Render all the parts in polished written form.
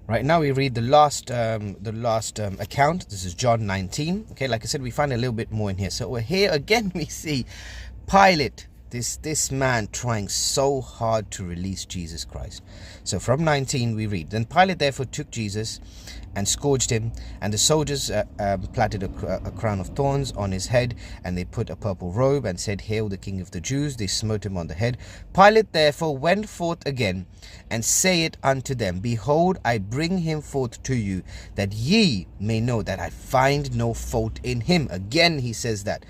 Right now we read the last account. This is John 19. Okay, like I said, we find a little bit more in here. So we're here again. We see Pilate, this man trying so hard to release Jesus Christ. So from 19 we read, then Pilate therefore took Jesus and scourged him, and the soldiers planted a crown of thorns on his head, and they put a purple robe and said, "Hail the King of the Jews." They smote him on the head. Pilate therefore went forth again and saith unto them, Behold, I bring him forth to you, that ye may know that I find no fault in him. Again he says that.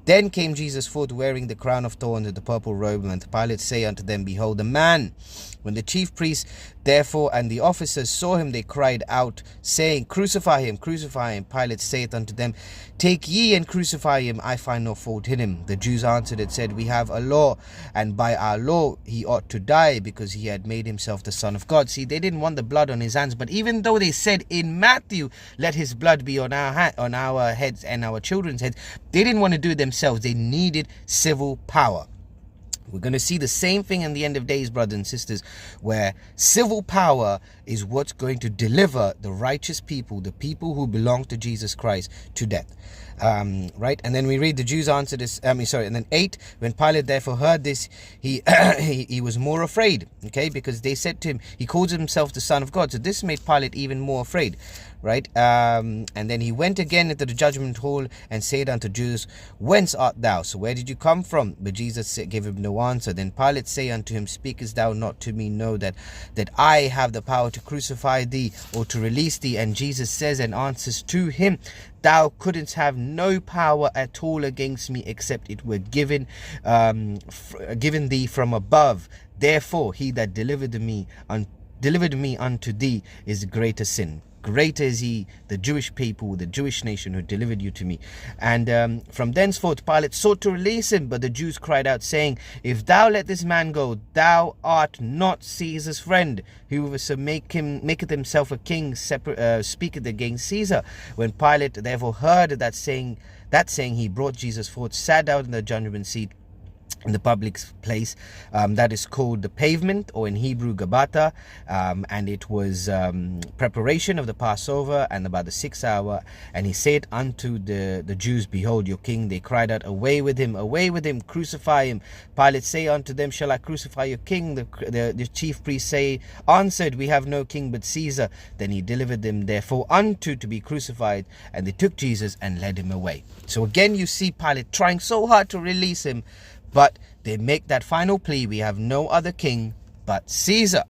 Then came Jesus forth wearing the crown of thorns and the purple robe, and Pilate say unto them, Behold the man. When the chief priests therefore and the officers saw him, they cried out, saying, Crucify him, crucify him. Pilate saith unto them, Take ye and crucify him, I find no fault in him. The Jews answered and said, We have a law, and by our law he ought to die, because he had made himself the Son of God. See, they didn't want the blood on his hands, but even though they said in Matthew, let his blood be on our heads and our children's heads, they didn't want to do it themselves. They needed civil power. We're going to see the same thing in the end of days, brothers and sisters, where civil power is what's going to deliver the righteous people, the people who belong to Jesus Christ, to death. Right? And then we read, the Jews answered this, and then 8, when Pilate therefore heard this, he he was more afraid, okay, because they said to him, he calls himself the Son of God. So this made Pilate even more afraid, right? And then he went again into the judgment hall and said unto Jews, Whence art thou? So where did you come from? But Jesus gave him no answer. Then Pilate say unto him, Speakest thou not to me? Know that I have the power to crucify thee or to release thee. And Jesus says and answers to him, Thou couldn't have no power at all against me, except it were given thee from above. Therefore he that delivered me unto thee is greater sin. Greater is he, the Jewish people, the Jewish nation, who delivered you to me. And from thenceforth Pilate sought to release him, but the Jews cried out, saying, If thou let this man go, thou art not Caesar's friend. Whoever maketh himself a king speaketh against Caesar. When Pilate therefore heard that saying, he brought Jesus forth, sat down in the judgment seat, in the public place that is called the pavement, or in Hebrew Gabbatha, and it was preparation of the Passover, and about the 6th hour. And he said unto the Jews, Behold your king. They cried out, Away with him, crucify him. Pilate say unto them, Shall I crucify your king? The chief priests answered, We have no king but Caesar. Then he delivered them therefore unto to be crucified, and they took Jesus and led him away. So again you see Pilate trying so hard to release him, but they make that final plea, We have no other king but Caesar.